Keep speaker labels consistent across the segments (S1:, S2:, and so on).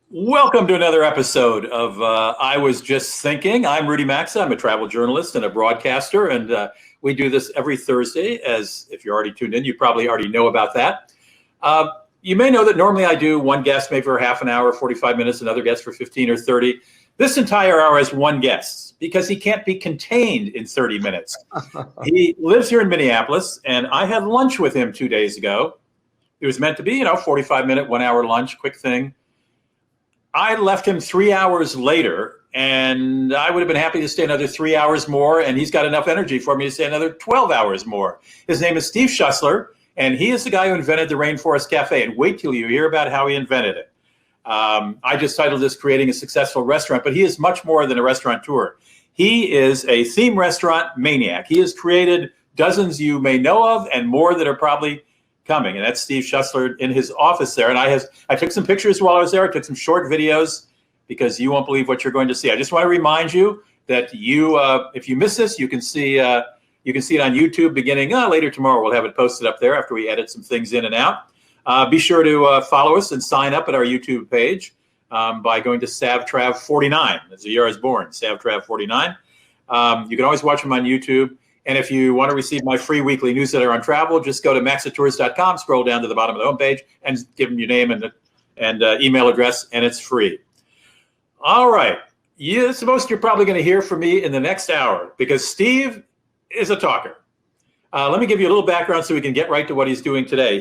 S1: Welcome to another episode of I Was Just Thinking. I'm Rudy Maxa. I'm a travel journalist and a broadcaster, and we do this every Thursday. As if you're already tuned in, you probably already know about that. You may know that normally I do one guest maybe for half an hour, 45 minutes, another guest for 15 or 30. This entire hour has one guest because he can't be contained in 30 minutes. He lives here in Minneapolis, and I had lunch with him 2 days ago. It was meant to be, 45-minute, 1 hour lunch, quick thing. I left him 3 hours later, and I would have been happy to stay another 3 hours more, and he's got enough energy for me to stay another 12 hours more. His name is Steve Schussler, and he is the guy who invented the Rainforest Cafe, and wait till you hear about how he invented it. I just titled this Creating a Successful Restaurant, but he is much more than a restaurateur. He is a theme restaurant maniac. He has created dozens you may know of and more that are probably coming, and that's Steve Schussler in his office there. And I took some pictures while I was there. I took some short videos because you won't believe what you're going to see. I just want to remind you that if you miss this, you can see it on YouTube beginning later tomorrow. We'll have it posted up there after we edit some things in and out. Be sure to follow us and sign up at our YouTube page by going to SavTrav49. That's the year I was born, SavTrav49. You can always watch them on YouTube. And if you want to receive my free weekly newsletter on travel, just go to maxatours.com, scroll down to the bottom of the homepage, and give them your name and email address, and it's free. All right. It's the most you're probably going to hear from me in the next hour because Steve is a talker. Let me give you a little background so we can get right to what he's doing today.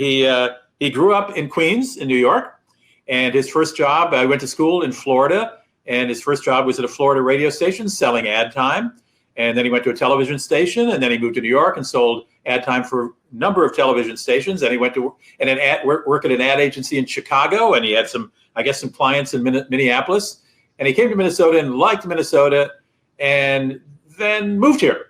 S1: He grew up in Queens, in New York, and his first job, I went to school in Florida, and his first job was at a Florida radio station selling ad time. And then he went to a television station, and then he moved to New York and sold ad time for a number of television stations. And he went to work at an ad agency in Chicago, and he had some clients in Minneapolis. And he came to Minnesota and liked Minnesota, and then moved here.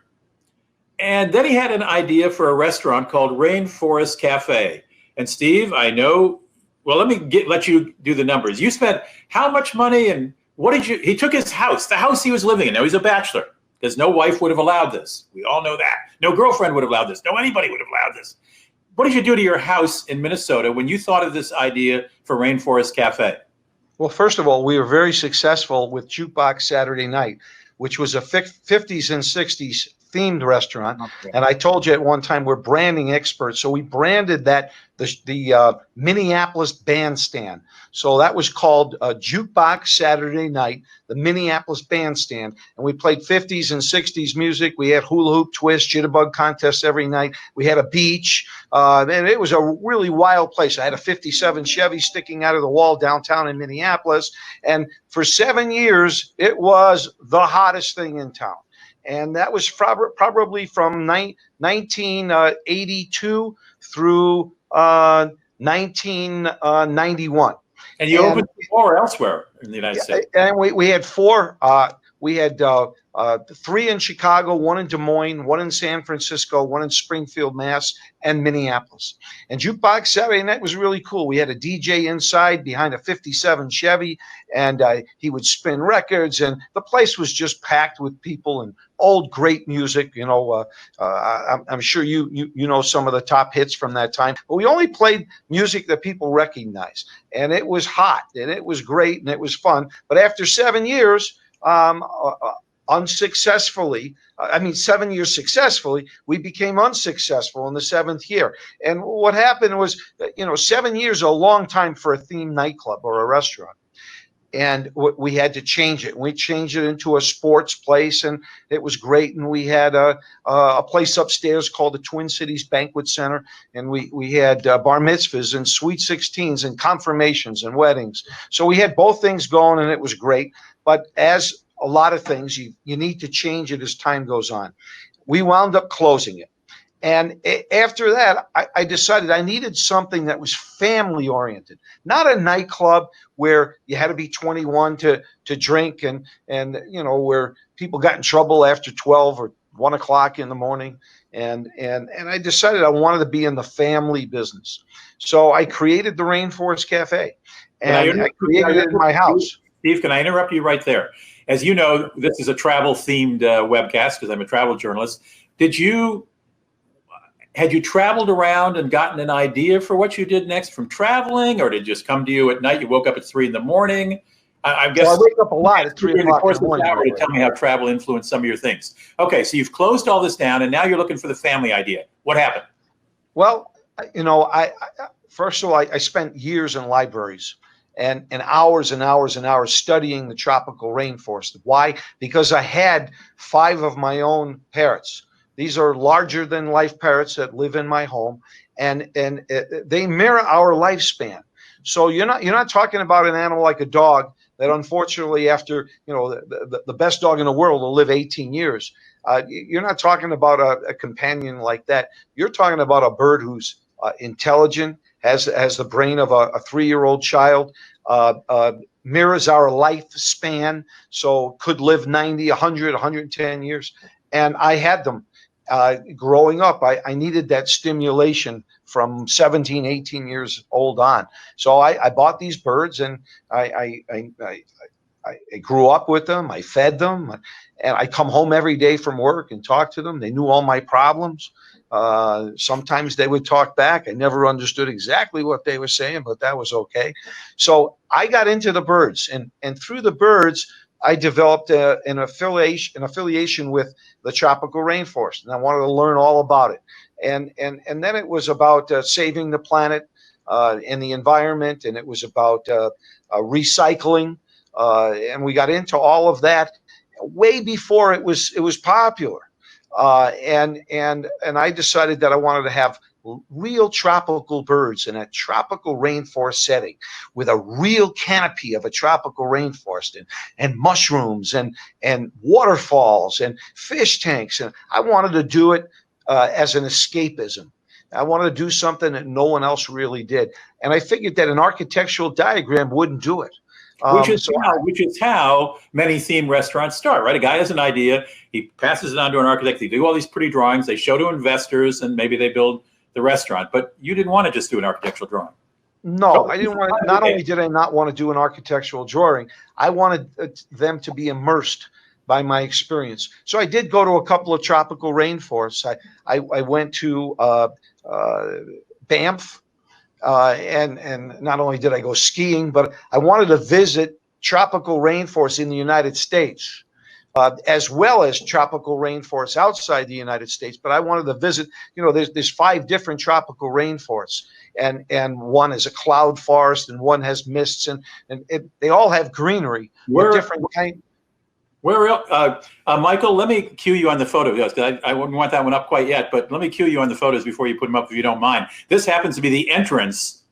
S1: And then he had an idea for a restaurant called Rainforest Cafe. And Steve, I know. Well, let me let you do the numbers. You spent how much money, and what did you? He took his house, the house he was living in. Now he's a bachelor. Because no wife would have allowed this. We all know that. No girlfriend would have allowed this. No anybody would have allowed this. What did you do to your house in Minnesota when you thought of this idea for Rainforest Cafe?
S2: Well, first of all, we were very successful with Jukebox Saturday Night, which was a 50s and 60s themed restaurant. Okay. And I told you at one time we're branding experts. So we branded that the Minneapolis Bandstand. So that was called Jukebox Saturday Night, the Minneapolis Bandstand. And we played 50s and 60s music. We had hula hoop twist, jitterbug contests every night. We had a beach. And it was a really wild place. I had a 57 Chevy sticking out of the wall downtown in Minneapolis. And for 7 years, it was the hottest thing in town. And that was probably from 1982 through 1991.
S1: And you opened more elsewhere in the United States.
S2: And we had four. We had 3 in Chicago, 1 in Des Moines, 1 in San Francisco, 1 in Springfield, Mass, and Minneapolis. And Jukebox Saturday Night was really cool. We had a DJ inside behind a 57 Chevy, and he would spin records, and the place was just packed with people and old great music. I'm sure you know some of the top hits from that time. But we only played music that people recognize, and it was hot, and it was great, and it was fun. But after 7 years, unsuccessfully, 7 years successfully, we became unsuccessful in the 7th year. And what happened was, 7 years is a long time for a themed nightclub or a restaurant. And we had to change it. We changed it into a sports place, and it was great. And we had a place upstairs called the Twin Cities Banquet Center, and we had bar mitzvahs and sweet 16s and confirmations and weddings. So we had both things going, and it was great. But as a lot of things, you need to change it as time goes on. We wound up closing it. And after that, I decided I needed something that was family oriented, not a nightclub where you had to be 21 to drink and where people got in trouble after 12 or 1 o'clock in the morning. And I decided I wanted to be in the family business. So I created the Rainforest Cafe, and I created it in my house.
S1: Steve, can I interrupt you right there? As you know, this is a travel-themed webcast because I'm a travel journalist. Did you had you traveled around and gotten an idea for what you did next from traveling, or did it just come to you at night? You woke up at 3 a.m. I guess.
S2: So I wake up a lot at 3
S1: during the
S2: o'clock in
S1: course
S2: the
S1: of this
S2: morning.
S1: hour to tell me how travel influenced some of your things. Okay, so you've closed all this down, and now you're looking for the family idea. What happened?
S2: Well, I first of all, I spent years in libraries and hours and hours and hours studying the tropical rainforest. Why? Because I had 5 of my own parrots. These are larger than life parrots that live in my home, and they mirror our lifespan. So you're not talking about an animal like a dog that unfortunately, after the best dog in the world will live 18 years. You're not talking about a companion like that. You're talking about a bird who's intelligent, has the brain of a 3-year-old child, mirrors our lifespan, so could live 90, 100, 110 years. And I had them. Growing up, I needed that stimulation from 17, 18 years old on. So I bought these birds, and I grew up with them. I fed them, and I come home every day from work and talk to them. They knew all my problems. Sometimes they would talk back. I never understood exactly what they were saying, but that was okay. So I got into the birds, and through the birds, I developed an affiliation with the tropical rainforest, and I wanted to learn all about it. And then it was about saving the planet and the environment, and it was about recycling, and we got into all of that way before it was popular. And I decided that I wanted to have real tropical birds in a tropical rainforest setting with a real canopy of a tropical rainforest, and mushrooms and waterfalls and fish tanks. And I wanted to do it as an escapism. I wanted to do something that no one else really did. And I figured that an architectural diagram wouldn't do it.
S1: Which is how many theme restaurants start, right? A guy has an idea, he passes it on to an architect, they do all these pretty drawings, they show to investors, and maybe they build the restaurant. But you didn't want to just do an architectural drawing.
S2: No, I didn't want to. Not only did I not want to do an architectural drawing, I wanted them to be immersed by my experience. So I did go to a couple of tropical rainforests. I went to Banff. And not only did I go skiing, but I wanted to visit tropical rainforests in the United States, as well as tropical rainforests outside the United States. But I wanted to visit, there's 5 different tropical rainforests, and one is a cloud forest, and one has mists, and they all have greenery. Different kind.
S1: Michael, let me cue you on the photo. Yes, I wouldn't want that one up quite yet, but let me cue you on the photos before you put them up, if you don't mind. This happens to be the entrance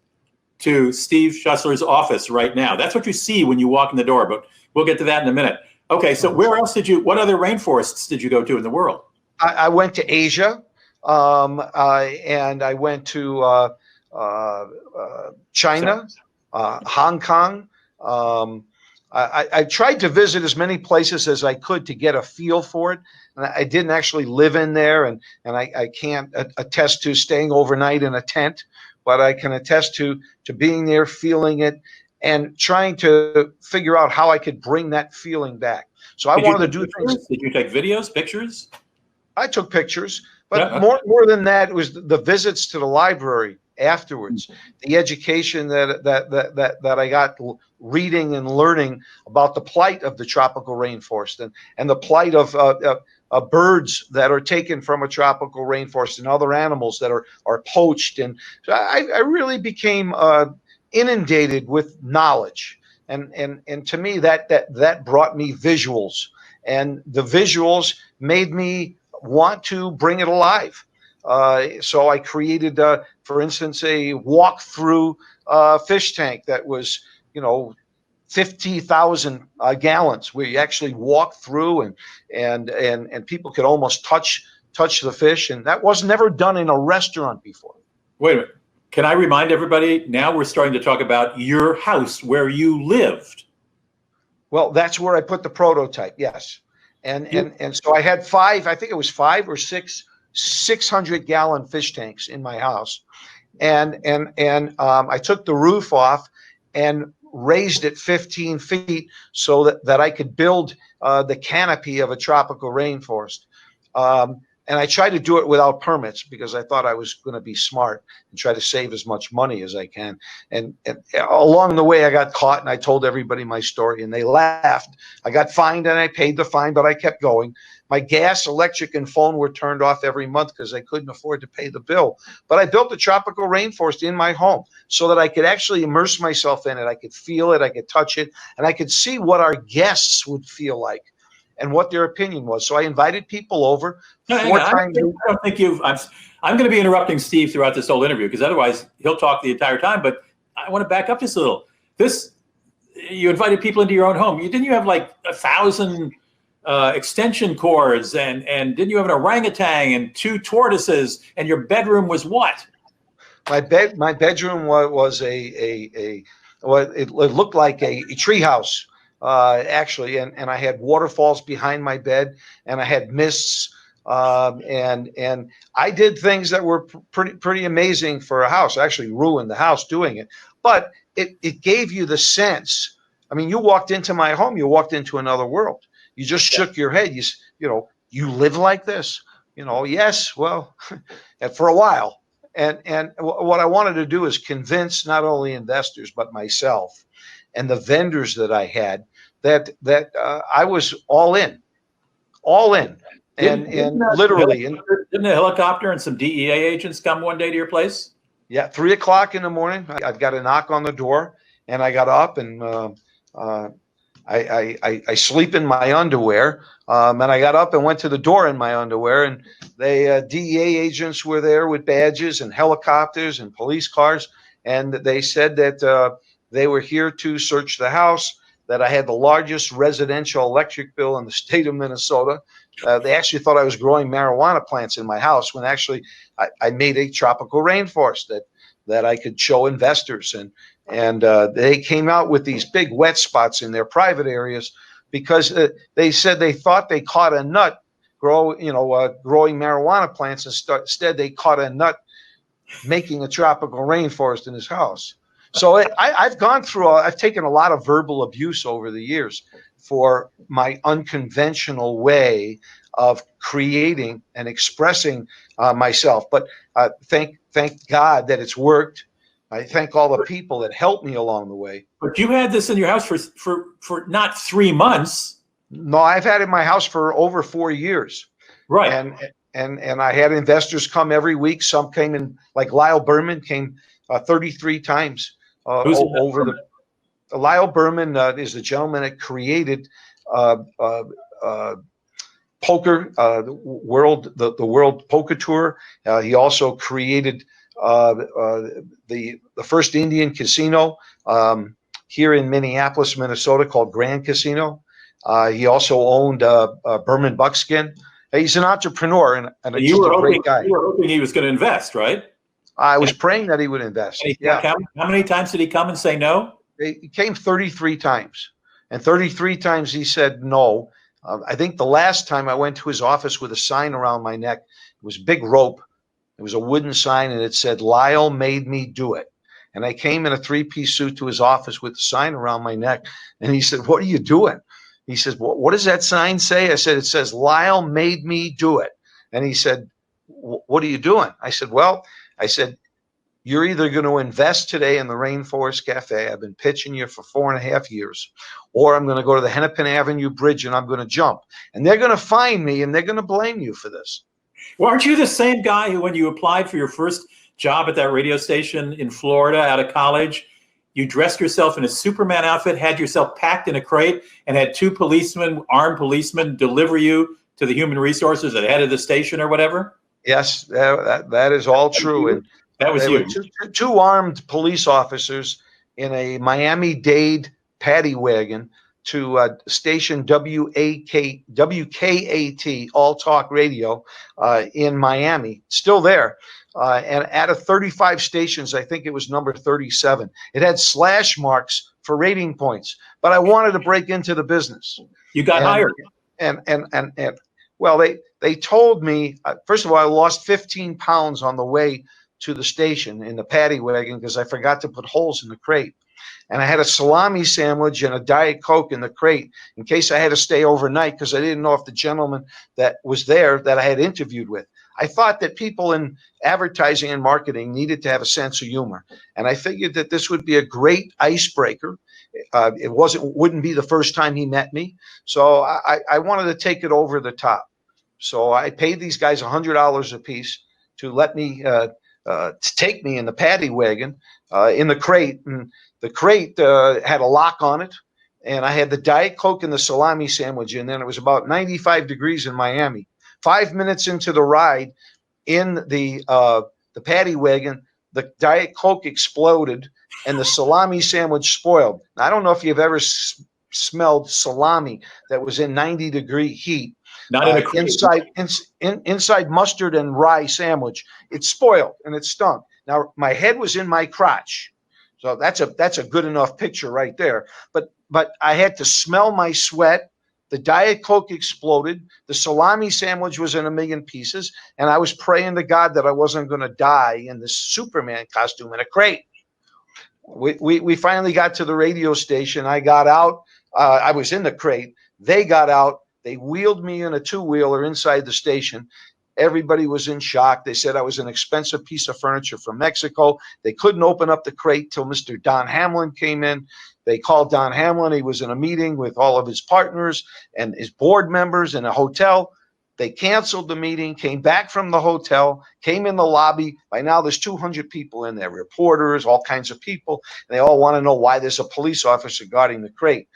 S1: to Steve Schussler's office right now. That's what you see when you walk in the door, but we'll get to that in a minute. Okay, so what other rainforests did you go to in the world?
S2: I went to Asia, and I went to China, Hong Kong. I tried to visit as many places as I could to get a feel for it. And I didn't actually live in there, and I can't attest to staying overnight in a tent, but I can attest to being there, feeling it, and trying to figure out how I could bring that feeling back. So I wanted to do things.
S1: Did you take videos, pictures?
S2: I took pictures, but more than that, it was the visits to the library afterwards, the education that I got reading and learning about the plight of the tropical rainforest and the plight of birds that are taken from a tropical rainforest and other animals that are poached. And so I really became inundated with knowledge. And to me, that brought me visuals, and the visuals made me want to bring it alive. So I created, for instance, a walk-through fish tank that was, 50,000 gallons, where you actually walk through and people could almost touch the fish, and that was never done in a restaurant before.
S1: Wait a minute. Can I remind everybody, now we're starting to talk about your house where you lived.
S2: Well, that's where I put the prototype, yes. And so I had 5, I think it was 5 or 6 600-gallon fish tanks in my house, and I took the roof off and raised it 15 feet so that I could build the canopy of a tropical rainforest. And I tried to do it without permits because I thought I was going to be smart and try to save as much money as I can. And along the way, I got caught, and I told everybody my story, and they laughed. I got fined, and I paid the fine, but I kept going. My gas, electric, and phone were turned off every month because I couldn't afford to pay the bill. But I built a tropical rainforest in my home so that I could actually immerse myself in it. I could feel it, I could touch it, and I could see what our guests would feel like and what their opinion was. So I invited people over four times.
S1: I don't think you've. I'm going to be interrupting Steve throughout this whole interview because otherwise he'll talk the entire time. But I want to back up just a little. You invited people into your own home. Didn't you have like 1,000 extension cords, and didn't you have an orangutan and 2 tortoises, and your bedroom was what?
S2: My bedroom was it looked like a treehouse. Actually, and I had waterfalls behind my bed, and I had mists, and I did things that were pretty amazing for a house. I actually ruined the house doing it, but it gave you the sense. I mean, you walked into my home, you walked into another world. You just shook your head. You live like this. Yes, well, and for a while. And what I wanted to do is convince not only investors but myself and the vendors that I had that I was all in, and literally.
S1: Didn't a helicopter and some DEA agents come one day to your place?
S2: Yeah, 3 o'clock in the morning. I've got a knock on the door, and I got up, and I sleep in my underwear, and I got up and went to the door in my underwear, and DEA agents were there with badges and helicopters and police cars, and they said that they were here to search the house, that I had the largest residential electric bill in the state of Minnesota. They actually thought I was growing marijuana plants in my house when actually I made a tropical rainforest that I could show investors. And they came out with these big wet spots in their private areas because they said they thought they caught a nut growing marijuana plants. Instead, they caught a nut making a tropical rainforest in his house. So I've taken a lot of verbal abuse over the years for my unconventional way of creating and expressing myself. But thank God that it's worked. I thank all the people that helped me along the way.
S1: But you had this in your house for not 3 months.
S2: No, I've had it in my house for over 4 years.
S1: Right.
S2: And I had investors come every week. Some came in, like Lyle Berman came 33 times. Lyle Berman is the gentleman that created poker, the World Poker Tour. He also created the first Indian casino here in Minneapolis, Minnesota, called Grand Casino. He also owned Berman Buckskin. He's an entrepreneur and just a great guy.
S1: You were hoping he was going to invest, right?
S2: I was praying that he would invest.
S1: How many times did he come and say no?
S2: He came 33 times. And 33 times he said no. I think the last time I went to his office with a sign around my neck, it was a big rope. It was a wooden sign, and it said, "Lyle made me do it." And I came in a 3-piece suit to his office with the sign around my neck. And he said, "What are you doing?" He says, "What does that sign say?" I said, "It says, Lyle made me do it." And he said, "What are you doing?" I said, "You're either going to invest today in the Rainforest Cafe. I've been pitching you for 4.5 years, or I'm going to go to the Hennepin Avenue Bridge and I'm going to jump. And they're going to find me and they're going to blame you for this."
S1: Well, aren't you the same guy who, when you applied for your first job at that radio station in Florida out of college, you dressed yourself in a Superman outfit, had yourself packed in a crate, and had 2 armed policemen deliver you to the human resources at the head of the station or whatever?
S2: Yes, that is all true. And
S1: that was you.
S2: Two armed police officers in a Miami-Dade paddy wagon to station WKAT, All Talk Radio, in Miami, still there. And out of 35 stations, I think it was number 37. It had slash marks for rating points, but I wanted to break into the business.
S1: You got hired.
S2: And well, they told me, first of all, I lost 15 pounds on the way to the station in the paddy wagon because I forgot to put holes in the crate. And I had a salami sandwich and a Diet Coke in the crate in case I had to stay overnight, because I didn't know if the gentleman that was there that I had interviewed with. I thought that people in advertising and marketing needed to have a sense of humor. And I figured that this would be a great icebreaker. It wouldn't be the first time he met me. So I wanted to take it over the top. So I paid these guys $100 a piece to let me to take me in the paddy wagon in the crate. And the crate had a lock on it. And I had the Diet Coke and the salami sandwich in. And it was about 95 degrees in Miami. 5 minutes into the ride in the paddy wagon, the Diet Coke exploded and the salami sandwich spoiled. Now, I don't know if you've ever smelled salami that was in 90-degree heat.
S1: Not in a crate.
S2: Inside mustard and rye sandwich. It spoiled and it stunk. Now, my head was in my crotch. So that's a good enough picture right there. But I had to smell my sweat. The Diet Coke exploded. The salami sandwich was in a million pieces. And I was praying to God that I wasn't going to die in this Superman costume in a crate. We finally got to the radio station. I got out. I was in the crate. They got out. They wheeled me in a two-wheeler inside the station. Everybody was in shock. They said I was an expensive piece of furniture from Mexico. They couldn't open up the crate till Mr. Don Hamlin came in. They called Don Hamlin. He was in a meeting with all of his partners and his board members in a hotel. They canceled the meeting, came back from the hotel, came in the lobby. By now, there's 200 people in there, reporters, all kinds of people. And they all want to know why there's a police officer guarding the crate.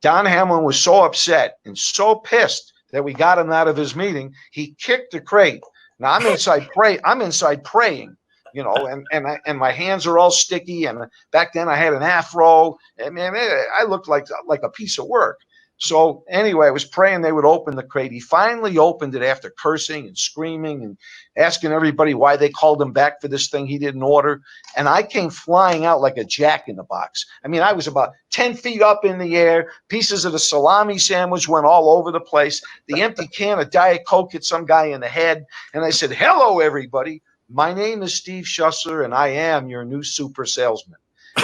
S2: Don Hamlin was so upset and so pissed that we got him out of his meeting. He kicked the crate. Now I'm inside praying, you know, and my hands are all sticky. And back then I had an afro. And man, I looked like a piece of work. So anyway, I was praying they would open the crate. He finally opened it after cursing and screaming and asking everybody why they called him back for this thing he didn't order. And I came flying out like a jack in the box. I mean, I was about 10 feet up in the air. Pieces of the salami sandwich went all over the place. The empty can of Diet Coke hit some guy in the head. And I said, "Hello, everybody. My name is Steve Schussler, and I am your new super salesman."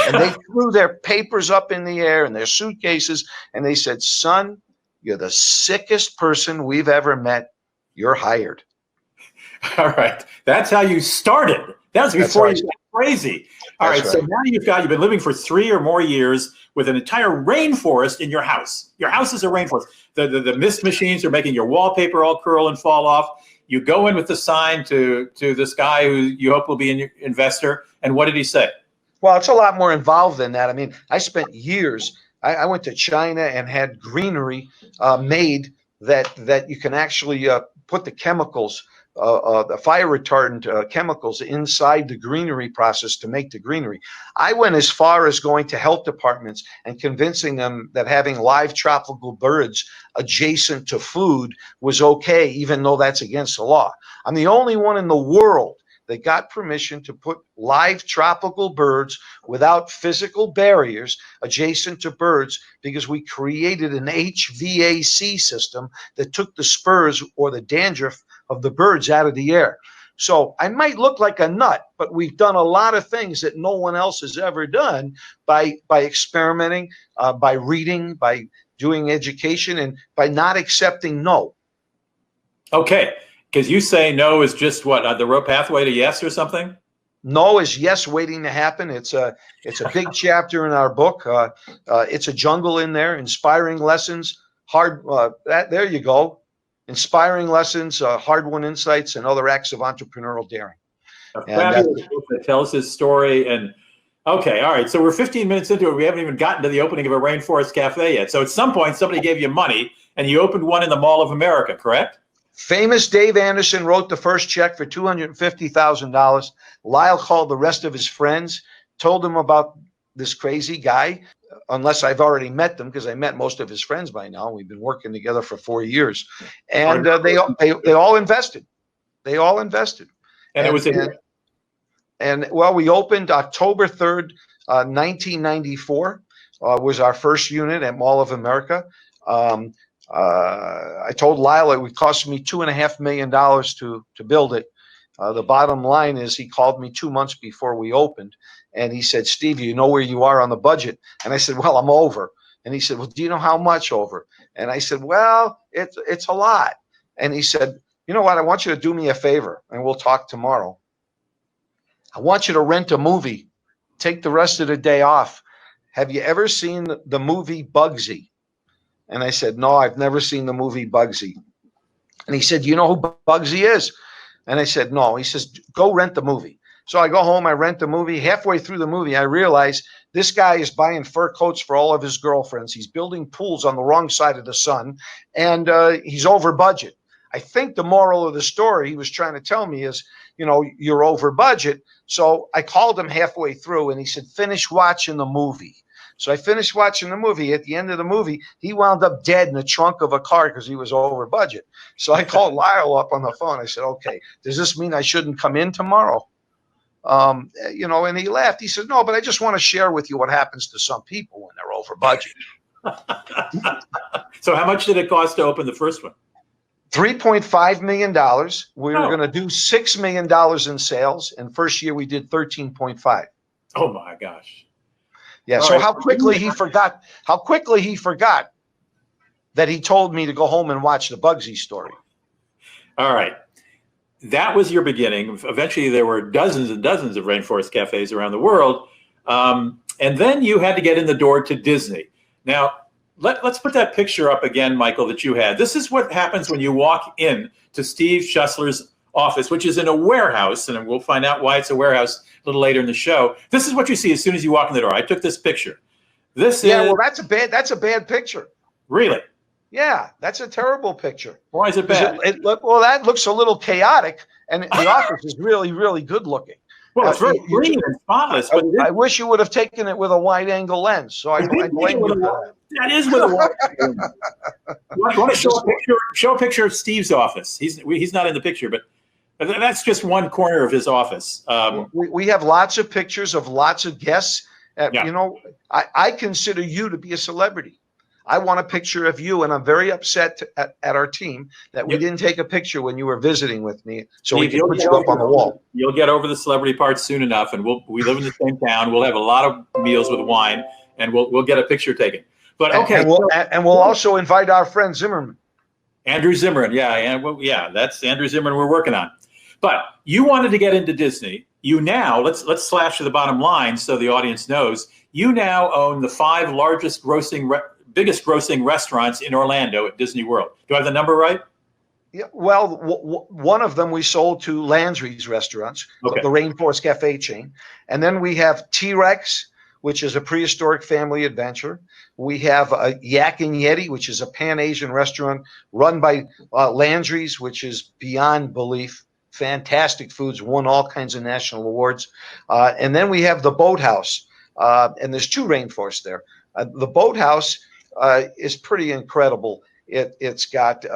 S2: And they threw their papers up in the air and their suitcases, and they said, "Son, you're the sickest person we've ever met. You're hired."
S1: All right. That's how you started. That was before you got crazy. All right. So now you've been living for 3 or more years with an entire rainforest in your house. Your house is a rainforest. The mist machines are making your wallpaper all curl and fall off. You go in with the sign to this guy who you hope will be an investor. And what did he say?
S2: Well, it's a lot more involved than that. I mean, I spent years. I went to China and had greenery made that you can actually put the chemicals, the fire retardant chemicals inside the greenery process to make the greenery. I went as far as going to health departments and convincing them that having live tropical birds adjacent to food was okay, even though that's against the law. I'm the only one in the world that got permission to put live tropical birds without physical barriers adjacent to birds, because we created an HVAC system that took the spurs or the dandruff of the birds out of the air. So I might look like a nut, but we've done a lot of things that no one else has ever done by experimenting, by reading, by doing education, and by not accepting no.
S1: Okay. Because you say no is just what, the road pathway to yes or something?
S2: No is yes waiting to happen. It's a big chapter in our book. It's a jungle in there, inspiring lessons, there you go. Inspiring lessons, hard-won insights, and other acts of entrepreneurial daring.
S1: A fabulous book that tells his story. And okay, all right. So we're 15 minutes into it. We haven't even gotten to the opening of a Rainforest Cafe yet. So at some point, somebody gave you money, and you opened one in the Mall of America, correct?
S2: Famous Dave Anderson wrote the first check for $250,000. Lyle called the rest of his friends, told them about this crazy guy, unless I've already met them, because I met most of his friends by now. We've been working together for 4 years. And they all invested. They all invested.
S1: And it was
S2: well, we opened October 3rd, 1994, was our first unit at Mall of America. I told Lyle it would cost me $2.5 million to build it. The bottom line is he called me 2 months before we opened, And he said, Steve, you know where you are on the budget? And I said, well, I'm over. And he said, well, do you know how much over? And I said, well, it's a lot. And he said, you know what? I want you to do me a favor, and we'll talk tomorrow. I want you to rent a movie. Take the rest of the day off. Have you ever seen the movie Bugsy? And I said, no, I've never seen the movie Bugsy. And he said, you know who Bugsy is? And I said, no. He says, go rent the movie. So I go home, I rent the movie. Halfway through the movie, I realize this guy is buying fur coats for all of his girlfriends. He's building pools on the wrong side of the sun, and he's over budget. I think the moral of the story he was trying to tell me is, you know, you're over budget. So I called him halfway through, and he said, finish watching the movie. So I finished watching the movie. At the end of the movie, he wound up dead in the trunk of a car because he was over budget. So I called Lyle up on the phone. I said, okay, does this mean I shouldn't come in tomorrow? You know, and he laughed. He said, no, but I just want to share with you what happens to some people when they're over budget.
S1: So how much did it cost to open the first one?
S2: $3.5 million. We were going to do $6 million in sales. And first year we did 13.5.
S1: Oh my gosh.
S2: Yeah. So how quickly he forgot that he told me to go home and watch the Bugsy story.
S1: All right. That was your beginning. Eventually there were dozens and dozens of Rainforest Cafes around the world. And then you had to get in the door to Disney. Now, let's put that picture up again, Michael, that you had. This is what happens when you walk in to Steve Schussler's office, which is in a warehouse, and we'll find out why it's a warehouse a little later in the show. This is what you see as soon as you walk in the door. I took this picture.
S2: Well, that's a bad picture.
S1: Really?
S2: Yeah, that's a terrible picture.
S1: Why is it bad?
S2: Well, that looks a little chaotic, and the office is really, really good looking.
S1: Well, it's very green and spotless. But
S2: I wish you would have taken it with a wide-angle lens. So I blame you for that.
S1: That is with a wide-angle lens. You want to show a picture of Steve's office? He's not in the picture, but that's just one corner of his office.
S2: We have lots of pictures of lots of guests. You know, I consider you to be a celebrity. I want a picture of you, and I'm very upset at our team that we didn't take a picture when you were visiting with me, so we can put you up on the wall.
S1: You'll get over the celebrity part soon enough, and we live in the same town. We'll have a lot of meals with wine, and we'll get a picture taken. But okay,
S2: and we'll also invite our friend Zimmerman.
S1: Andrew Zimmern, that's Andrew Zimmern we're working on. But you wanted to get into Disney. You now, let's slash to the bottom line so the audience knows, you now own the 5 biggest grossing restaurants in Orlando at Disney World. Do I have the number right?
S2: Yeah, well, one of them we sold to Landry's Restaurants, the Rainforest Cafe chain. And then we have T-Rex, which is a prehistoric family adventure. We have a Yak and Yeti, which is a Pan-Asian restaurant run by Landry's, which is beyond belief. Fantastic foods, won all kinds of national awards. And then we have the Boathouse, and there's 2 Rainforests there. The Boathouse is pretty incredible. It's got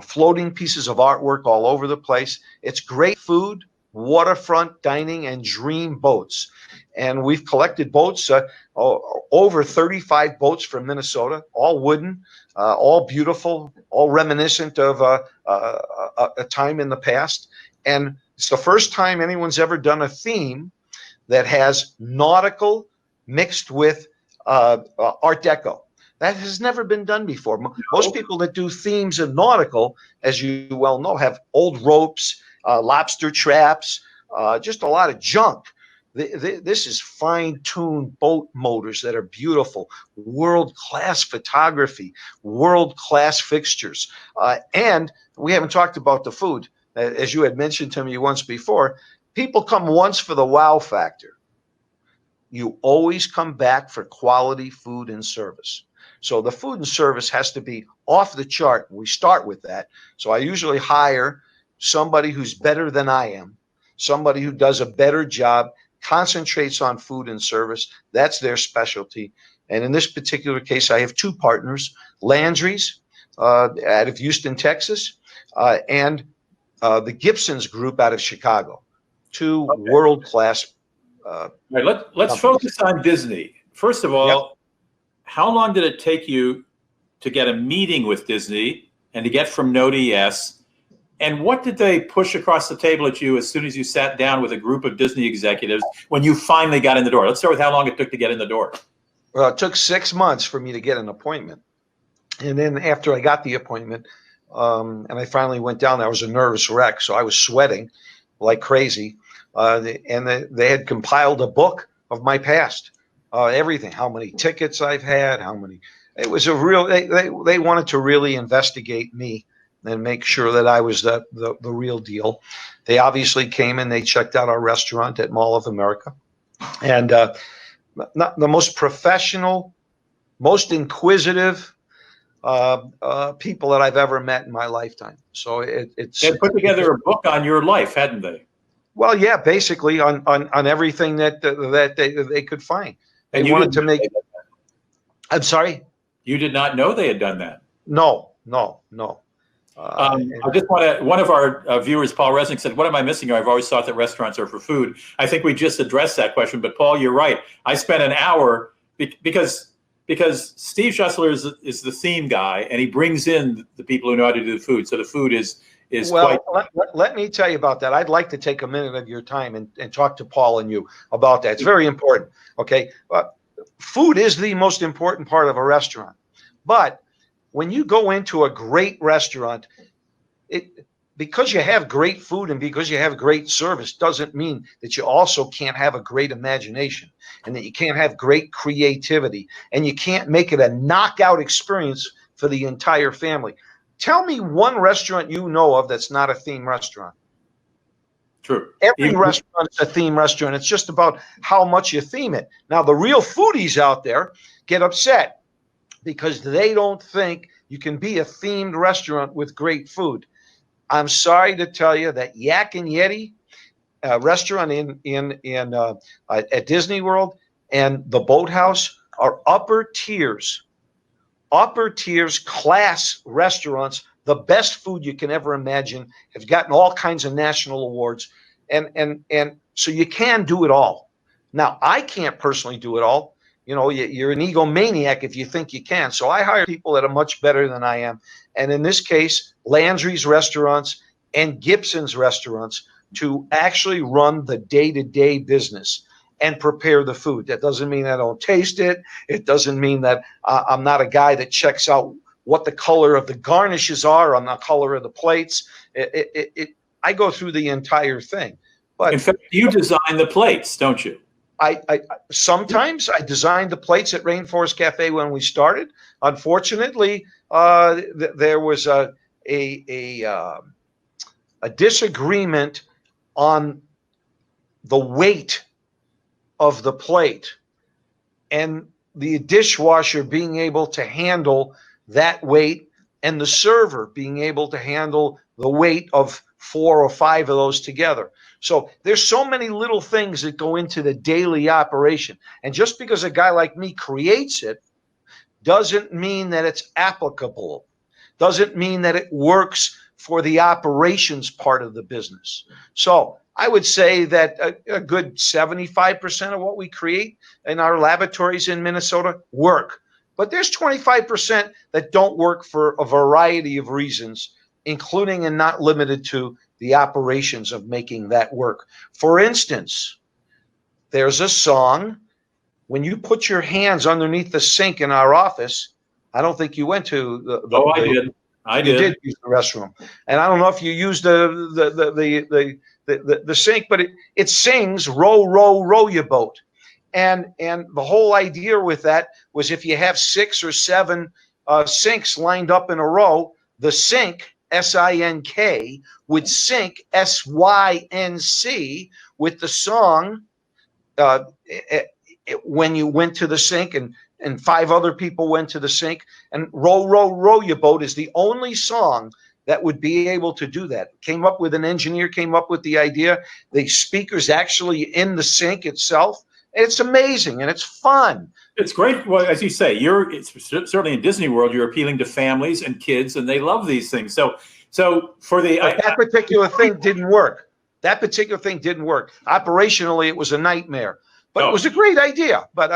S2: floating pieces of artwork all over the place. It's great food, waterfront dining, and dream boats. And we've collected boats, over 35 boats from Minnesota, all wooden, all beautiful, all reminiscent of a time in the past. And it's the first time anyone's ever done a theme that has nautical mixed with Art Deco. That has never been done before. Most people that do themes of nautical, as you well know, have old ropes, lobster traps, just a lot of junk. This is fine-tuned boat motors that are beautiful, world-class photography, world-class fixtures. And we haven't talked about the food. As you had mentioned to me once before, people come once for the wow factor. You always come back for quality food and service. So the food and service has to be off the chart. We start with that. So I usually hire somebody who's better than I am, somebody who does a better job, concentrates on food and service. That's their specialty. And in this particular case, I have 2 partners, Landry's out of Houston, Texas, and the Gibson's Group out of Chicago. 2 world-class
S1: All right, let's focus on Disney. First of all, how long did it take you to get a meeting with Disney and to get from no to yes? And what did they push across the table at you as soon as you sat down with a group of Disney executives when you finally got in the door? Let's start with how long it took to get in the door.
S2: Well, it took 6 months for me to get an appointment. And then after I got the appointment, and I finally went down, I was a nervous wreck. So I was sweating like crazy. They had compiled a book of my past, everything, how many tickets I've had, it was a real, they wanted to really investigate me and make sure that I was the real deal. They obviously came and they checked out our restaurant at Mall of America. And not the most professional, most inquisitive people that I've ever met in my lifetime. So it's
S1: they put together a book on your life, hadn't they?
S2: Well, yeah, basically on everything that they could find. They wanted to make. I'm sorry.
S1: You did not know they had done that.
S2: No.
S1: I just want to. One of our viewers, Paul Resnick, said, "What am I missing here? I've always thought that restaurants are for food." I think we just addressed that question, but Paul, you're right. I spent an hour because Steve Schussler is the theme guy, and he brings in the people who know how to do the food. So the food is
S2: well.
S1: Quite.
S2: Let me tell you about that. I'd like to take a minute of your time and talk to Paul and you about that. It's very important. Okay, food is the most important part of a restaurant, but when you go into a great restaurant, because you have great food and because you have great service doesn't mean that you also can't have a great imagination and that you can't have great creativity and you can't make it a knockout experience for the entire family. Tell me one restaurant you know of that's not a theme restaurant.
S1: True.
S2: Every restaurant is a theme restaurant. It's just about how much you theme it. Now, the real foodies out there get upset because they don't think you can be a themed restaurant with great food. I'm sorry to tell you that Yak and Yeti restaurant at Disney World and the Boathouse are upper tiers class restaurants, the best food you can ever imagine, have gotten all kinds of national awards. And so you can do it all. Now, I can't personally do it all. You know, you're an egomaniac if you think you can. So I hire people that are much better than I am. And in this case, Landry's Restaurants and Gibson's Restaurants to actually run the day-to-day business and prepare the food. That doesn't mean I don't taste it. It doesn't mean that I'm not a guy that checks out what the color of the garnishes are on the color of the plates. I go through the entire thing. But
S1: in fact, you design the plates, don't you?
S2: I sometimes I designed the plates at Rainforest Cafe when we started. Unfortunately, there was a disagreement on the weight of the plate and the dishwasher being able to handle that weight and the server being able to handle the weight of 4 or 5 of those together. So there's so many little things that go into the daily operation. And just because a guy like me creates it doesn't mean that it's applicable, doesn't mean that it works for the operations part of the business. So I would say that a good 75% of what we create in our laboratories in Minnesota work. But there's 25% that don't work for a variety of reasons, including and not limited to the operations of making that work. For instance, there's a song, when you put your hands underneath the sink in our office, I don't think you went to I did. You did use the restroom. And I don't know if you used the sink, but it sings "Row, row, row your boat." And the whole idea with that was if you have 6 or 7 sinks lined up in a row, the sink, S-I-N-K, would sync, S-Y-N-C, with the song when you went to the sink and 5 other people went to the sink. And "Row, row, row your boat" is the only song that would be able to do that. An engineer came up with the idea. The speaker's actually in the sink itself. It's amazing and it's fun.
S1: It's great. Well, as you say, it's certainly in Disney World, you're appealing to families and kids, and they love these things. So for that particular thing didn't work.
S2: That particular thing didn't work. Operationally, it was a nightmare, but it was a great idea. But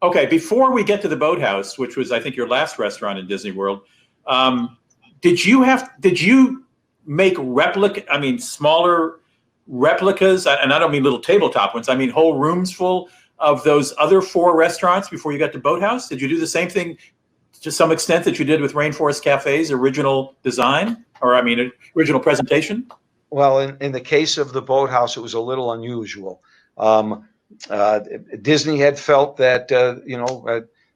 S1: okay, before we get to the Boathouse, which was, I think, your last restaurant in Disney World, Did you make smaller replicas? And I don't mean little tabletop ones. I mean whole rooms full of those other 4 restaurants before you got to Boathouse? Did you do the same thing to some extent that you did with Rainforest Cafe's original design, or original presentation?
S2: Well, in the case of the Boathouse, it was a little unusual. Disney had felt that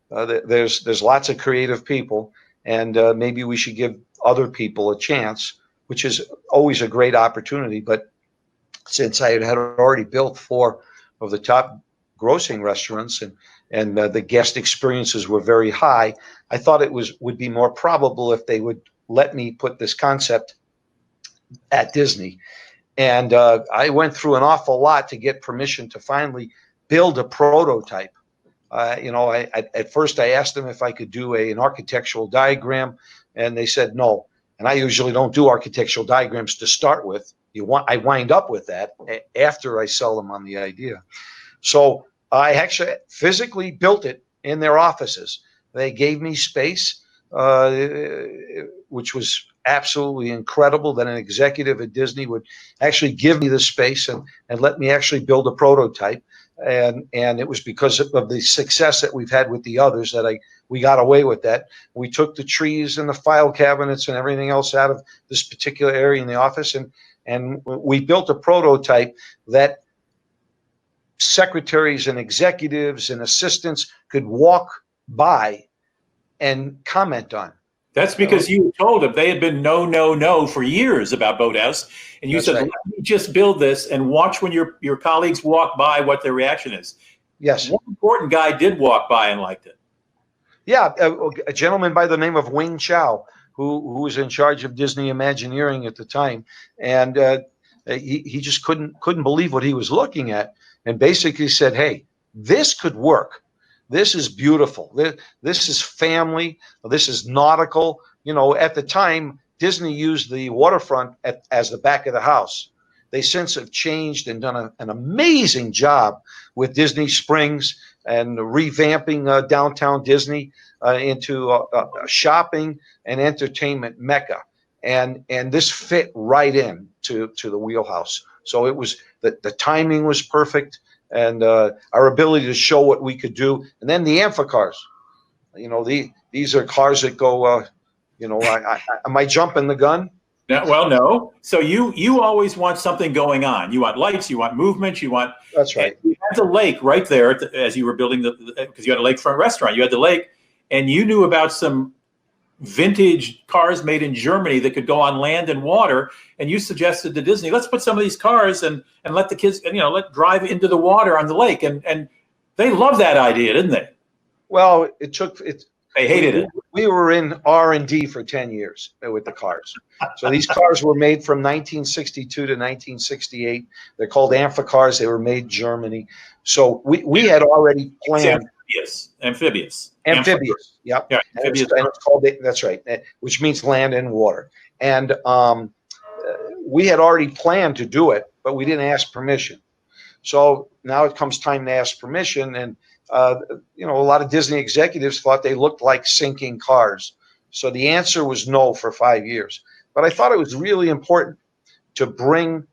S2: there's lots of creative people, and maybe we should give other people a chance, which is always a great opportunity. But since I had already built 4 of the top grossing restaurants, and the guest experiences were very high, I thought it would be more probable if they would let me put this concept at Disney. And I went through an awful lot to get permission to finally build a prototype. At first I asked them if I could do an architectural diagram, and they said no. And I usually don't do architectural diagrams to start with. I wind up with that after I sell them on the idea. So I actually physically built it in their offices. They gave me space, which was absolutely incredible that an executive at Disney would actually give me the space and let me actually build a prototype. And it was because of the success that we've had with the others that we got away with that. We took the trees and the file cabinets and everything else out of this particular area in the office, and we built a prototype that secretaries and executives and assistants could walk by and comment on.
S1: That's because you told them they had been no for years about Boathouse, and you said, right, let me just build this and watch when your colleagues walk by what their reaction is.
S2: Yes.
S1: One important guy did walk by and liked it.
S2: Yeah, a gentleman by the name of Wayne Chow, who was in charge of Disney Imagineering at the time, and he just couldn't believe what he was looking at, and basically said, "Hey, this could work. This is beautiful. This is family. This is nautical." At the time, Disney used the waterfront as the back of the house. They since have changed and done an amazing job with Disney Springs and revamping downtown Disney into a shopping and entertainment mecca. And this fit right in to the wheelhouse. So it was the timing was perfect. And our ability to show what we could do, and then the amphicars. These are cars that go. Am I jumping the gun?
S1: Well, no. So you always want something going on. You want lights. You want movement. You want.
S2: That's right.
S1: You had the lake right there as you were building because you had a lakefront restaurant. You had the lake, and you knew about some vintage cars made in Germany that could go on land and water, and you suggested to Disney, let's put some of these cars and let the kids let drive into the water on the lake, and they loved that idea, didn't they?
S2: Well, they
S1: hated it.
S2: We were in R&D for 10 years with the cars. So these cars were made from 1962 to 1968. They're called amphicars. They were made in Germany. So we had already planned.
S1: Amphibious.
S2: Yep.
S1: Yeah, amphibious.
S2: And it's called, that's right, which means land and water. And we had already planned to do it, but we didn't ask permission. So now it comes time to ask permission. And, a lot of Disney executives thought they looked like sinking cars. So the answer was no for 5 years. But I thought it was really important to bring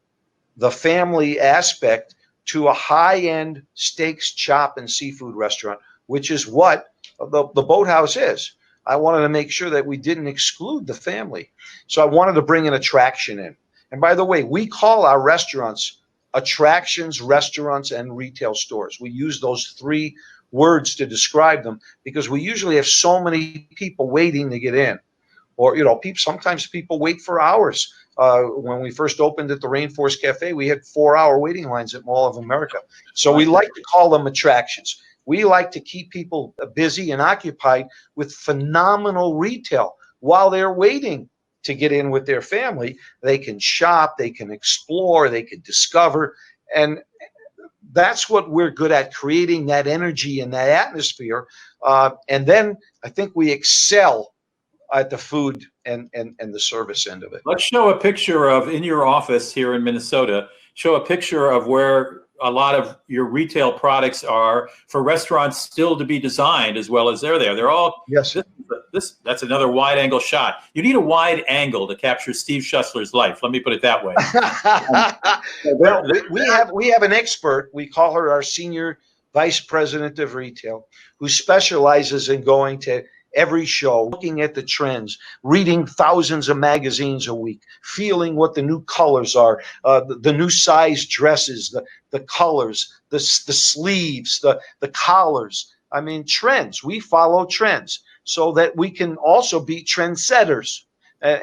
S2: the family aspect to a high-end steaks, chop, and seafood restaurant, which is what the Boathouse is. I wanted to make sure that we didn't exclude the family. So I wanted to bring an attraction in. And by the way, we call our restaurants attractions, restaurants, and retail stores. We use those 3 words to describe them because we usually have so many people waiting to get in. Or, sometimes people wait for hours. When we first opened at the Rainforest Cafe, we had 4-hour waiting lines at Mall of America. So we like to call them attractions. We like to keep people busy and occupied with phenomenal retail while they're waiting to get in with their family. They can shop, they can explore, they can discover. And that's what we're good at, creating that energy and that atmosphere. And then I think we excel at the food and the service end of it.
S1: Let's show a picture of, in your office here in Minnesota, show a picture of where a lot of your retail products are for restaurants still to be designed as well as they're there. They're all,
S2: yes.
S1: that's another wide angle shot. You need a wide angle to capture Steve Schussler's life. Let me put it that way.
S2: Well, we have an expert. We call her our senior vice president of retail, who specializes in going to every show, looking at the trends, reading thousands of magazines a week, feeling what the new colors are, the new size dresses, the colors, the sleeves, the collars. I mean, trends. We follow trends so that we can also be trendsetters.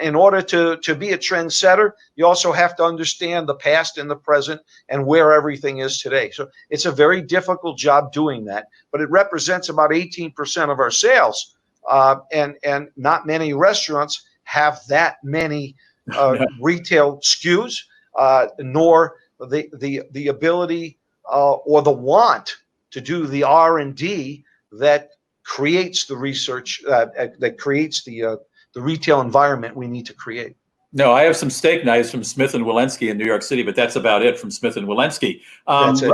S2: In order to be a trendsetter, you also have to understand the past and the present and where everything is today. So it's a very difficult job doing that, but it represents about 18% of our sales. And not many restaurants have that many retail SKUs, nor the ability or the want to do the R&D that creates the research, that creates the retail environment we need to create.
S1: No, I have some steak knives from Smith & Wollensky in New York City, but that's about it from Smith & Wollensky.
S2: That's it.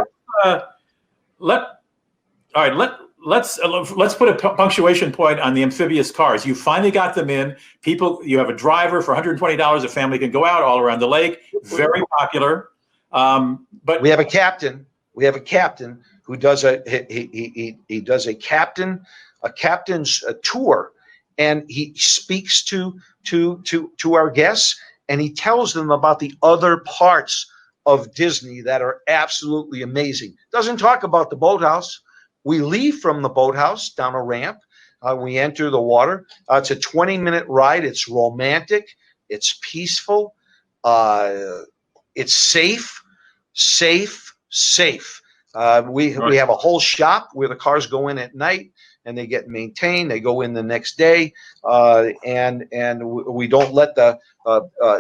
S1: Let's put a punctuation point on the amphibious cars. You finally got them in. People, you have a driver for $120. A family can go out all around the lake. Very popular. But
S2: we have a captain. We have a captain who does he does a captain's tour, and he speaks to our guests, and he tells them about the other parts of Disney that are absolutely amazing. Doesn't talk about the boathouse. We leave from the boathouse down a ramp. We enter the water. It's a 20-minute ride. It's romantic. It's peaceful. It's safe. We have a whole shop where the cars go in at night and they get maintained. They go in the next day, and we don't let the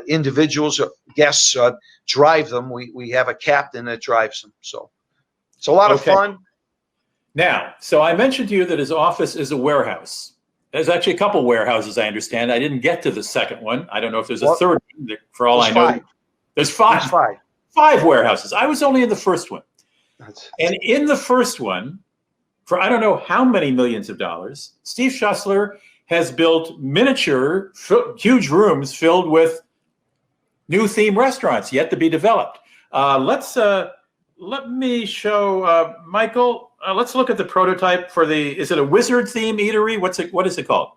S2: individuals, guests, drive them. We have a captain that drives them. So it's a lot of fun.
S1: Now, so I mentioned to you that his office is a warehouse. There's actually a couple warehouses, I understand. I didn't get to the second one. I don't know if there's a third one. For all I know, there's five. Five warehouses. I was only in the first one. And in the first one, for I don't know how many millions of dollars, Steve Schussler has built miniature, huge rooms filled with new theme restaurants yet to be developed. Let me show Michael. Let's look at the prototype for is it a wizard theme eatery? What is it called?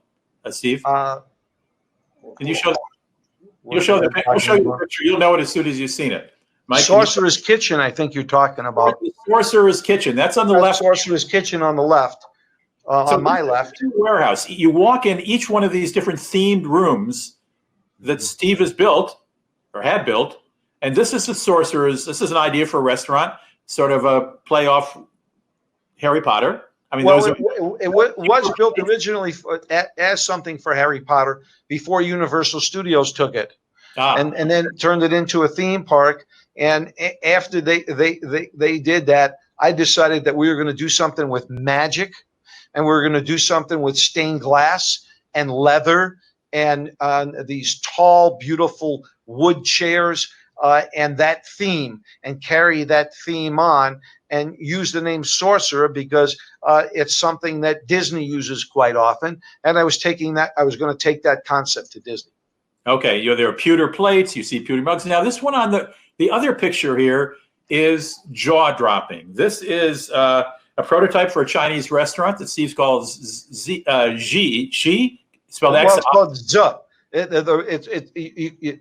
S1: Steve? Can you show? We'll show you the picture. You'll know it as soon as you've seen it. Mike,
S2: Sorcerer's Kitchen, I think you're talking about.
S1: The Sorcerer's Kitchen. That's on the left.
S2: Sorcerer's Kitchen on the left. On my left.
S1: Warehouse. You walk in each one of these different themed rooms that Steve has built or had built, and this is the Sorcerer's. This is an idea for a restaurant, sort of a play off Harry Potter. I mean,
S2: well, it was built originally as something for Harry Potter before Universal Studios took it, and then turned it into a theme park. And after they did that, I decided that we were going to do something with magic, and we were going to do something with stained glass and leather and these tall, beautiful wood chairs and that theme, and carry that theme on and use the name Sorcerer because it's something that Disney uses quite often. And I was going to take that concept to Disney.
S1: Okay, there are pewter plates. You see pewter mugs. Now, this one on the other picture here is jaw-dropping. This is a prototype for a Chinese restaurant that Steve calls Xi, spelled X.
S2: Well, it's called Z.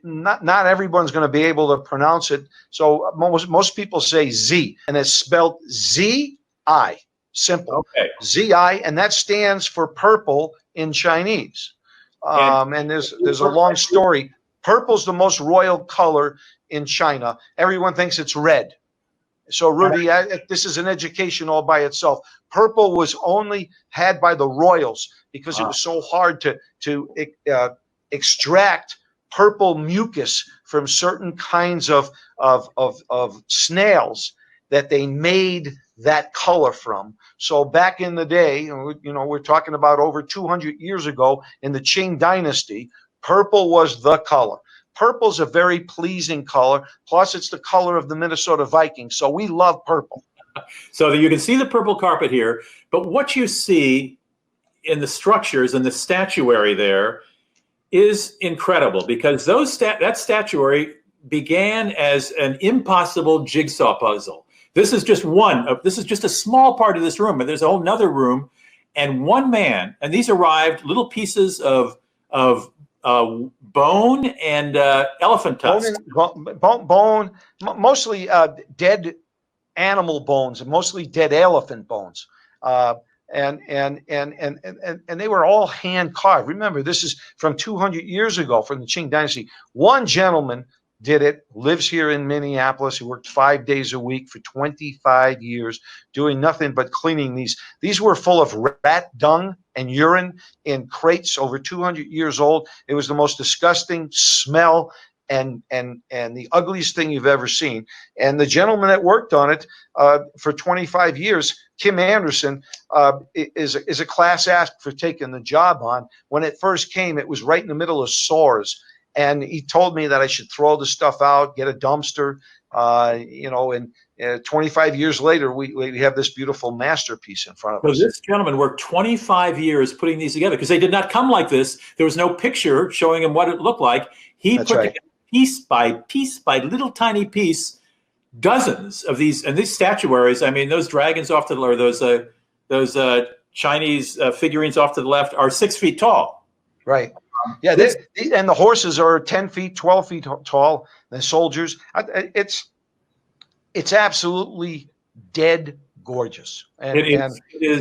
S2: Not everyone's going to be able to pronounce it. So most people say Z, and it's spelled Z-I, simple.
S1: Okay.
S2: Z-I, and that stands for purple in Chinese. And there's a long story. Purple's the most royal color in China. Everyone thinks it's red. So, Rudy, this is an education all by itself. Purple was only had by the royals because it was so hard to extract purple mucus from certain kinds of snails that they made that color from. So back in the day, we're talking about over 200 years ago in the Qing dynasty, purple was the color. Purple's a very pleasing color. Plus, it's the color of the Minnesota Vikings. So we love purple.
S1: So you can see the purple carpet here, but what you see in the structures and the statuary there is incredible, because that statuary began as an impossible jigsaw puzzle. This is just this is just a small part of this room, but there's a whole nother room, and one man, and these arrived little pieces of bone and elephant tusk.
S2: Bone, mostly dead animal bones, mostly dead elephant bones. And they were all hand carved. Remember, this is from 200 years ago, from the Qing Dynasty. One gentleman did it, lives here in Minneapolis. He worked 5 days a week for 25 years, doing nothing but cleaning these. These were full of rat dung and urine in crates over 200 years old. It was the most disgusting smell and the ugliest thing you've ever seen. And the gentleman that worked on it for 25 years, Kim Anderson, is a class act for taking the job on. When it first came, it was right in the middle of SOARs. And he told me that I should throw the stuff out, get a dumpster, and 25 years later, we have this beautiful masterpiece in front of us.
S1: So this gentleman worked 25 years putting these together, because they did not come like this. There was no picture showing him what it looked like. He put together piece by piece by little tiny piece, dozens of these, and these statuaries. I mean, those dragons off to the, or those Chinese figurines off to the left are 6 feet tall.
S2: Right. Yeah, and the horses are 10 feet, 12 feet tall. The soldiers, it's absolutely dead gorgeous, and